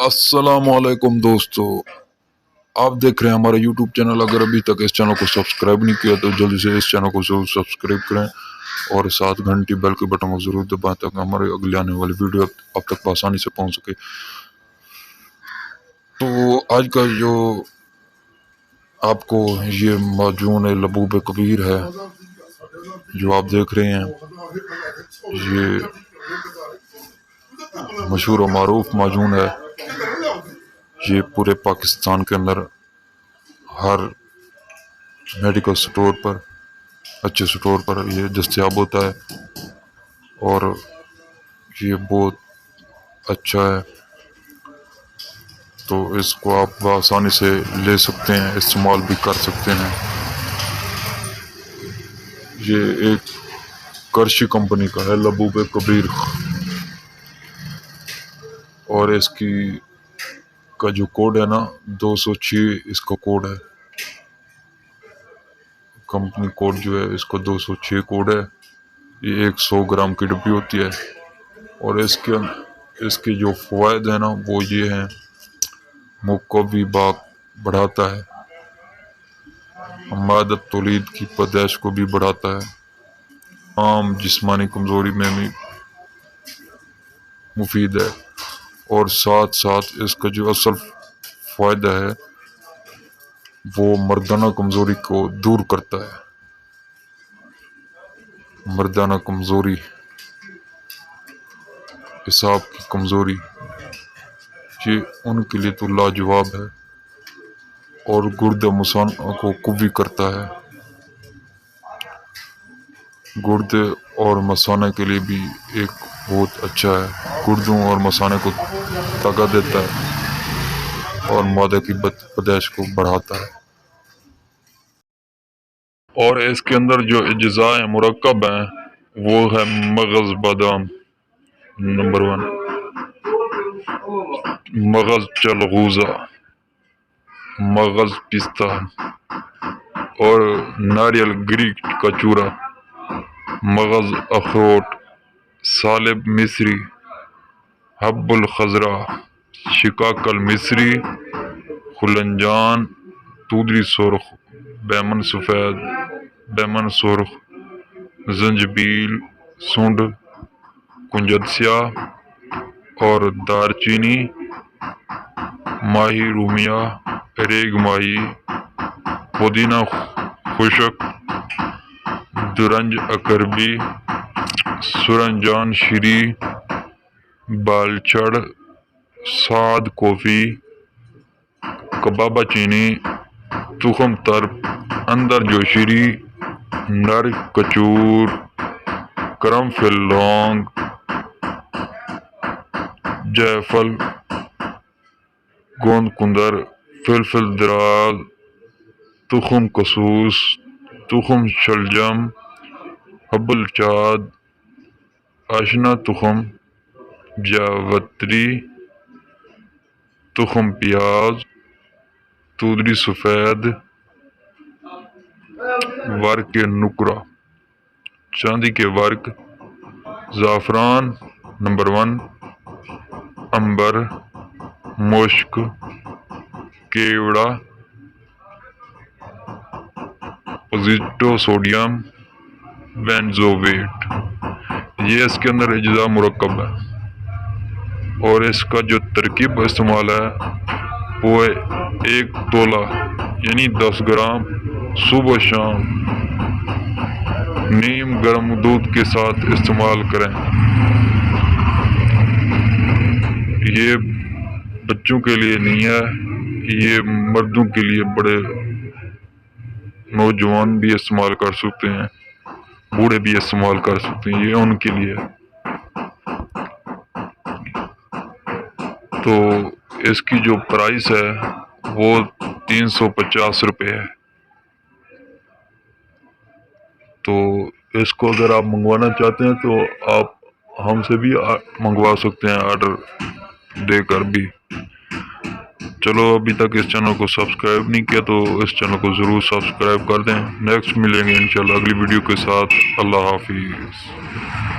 अस्सलाम वालेकुम दोस्तों, आप देख रहे हैं हमारा यूट्यूब चैनल। अगर अभी तक इस चैनल को सब्सक्राइब नहीं किया तो जल्दी से इस चैनल को जरूर सब्सक्राइब करें और साथ घंटी बेल के बटन को जरूर दबाएं ताकि हमारे अगले आने वाली वीडियो आप तक आसानी से पहुंच सके। तो आज का जो आपको ये माजून लबूब कबीर है जो आप देख रहे हैं, ये मशहूर और मारूफ माजून है। ये पूरे पाकिस्तान के अंदर हर मेडिकल स्टोर पर, अच्छे स्टोर पर ये दस्तयाब होता है और ये बहुत अच्छा है। तो इसको आप आसानी से ले सकते हैं, इस्तेमाल भी कर सकते हैं। ये एक करशी कंपनी का है लबूब कबीर और इसकी का जो कोड है ना 206 इसका कोड है। कंपनी कोड जो है इसका 206 कोड है। ये 100 ग्राम की डब्बी होती है और इसके जो फ़वाद है ना वो ये हैं, मुँह को भी बाक बढ़ाता है, मादत तौलीद की पैदाइश को भी बढ़ाता है, आम जिस्मानी कमज़ोरी में भी मुफीद है और साथ साथ इसका जो असल फ़ायदा है वो मर्दाना कमज़ोरी को दूर करता है। मर्दाना कमज़ोरी, पेशाब की कमज़ोरी, ये उनके लिए तो लाजवाब है और गुर्दे मसाना को कुव्वी करता है। गुर्दे और मसाने के लिए भी एक बहुत अच्छा है, गुर्दों और मसाने को ताकत देता है और मादे की पैदाइश को बढ़ाता है। और इसके अंदर जो अज्ज़ाए मुरक्कब हैं वो है मगज़ बादाम नंबर 1, मगज़ चलगूज़ा, मगज़ पिस्ता और नारियल गिरी का चूरा, मगज़ अखरोट, सालिब मिस्री, हब्बुल खज़रा, शिकाकल मिस्री, खुलंजान, तूदरी सुर्ख, बैमन सफ़ेद, बैमन सुर्ख, जंजबील, सूंड, कुंजद स्याह और दारचीनी, माही रूमिया, रेग माही, पुदीना खुशक, दुरंज अकरबी, सुरंजान शीरी, बालचड़, साद कॉफ़ी, कबाबा चीनी, तुखम तरफ, अंदर जोशीरी, नर कचूर, करमफिल लौंग, जायफल, गोंद कुंदर, फिलफिल दराज, तुखम कसूस, तुखम शलजम, हब्बुल चाद, आशना तुखम, जावत्री, तुखम प्याज, तूदरी सफ़ेद, वर्क नुकरा, चांदी के वर्क, ज़ाफ़रान नंबर 1, अंबर, मुश्क, केवड़ा, पोजिटो सोडियम, बेंजोवेट, ये इसके अंदर अज्ज़ा मुरक्कब है और इसका जो तरकीब इस्तेमाल है वो है 1 तोला यानी 10 ग्राम सुबह शाम नीम गर्म दूध के साथ इस्तेमाल करें। ये बच्चों के लिए नहीं है, ये मर्दों के लिए, बड़े नौजवान भी इस्तेमाल कर सकते हैं, बूढ़े भी इस्तेमाल कर सकते हैं, ये उनके लिए है। तो इसकी जो प्राइस है वो 350 रुपये है। तो इसको अगर आप मंगवाना चाहते हैं तो आप हमसे भी मंगवा सकते हैं ऑर्डर देकर भी। चलो, अभी तक इस चैनल को सब्सक्राइब नहीं किया तो इस चैनल को ज़रूर सब्सक्राइब कर दें। नेक्स्ट मिलेंगे इंशाल्लाह अगली वीडियो के साथ। अल्लाह हाफिज़।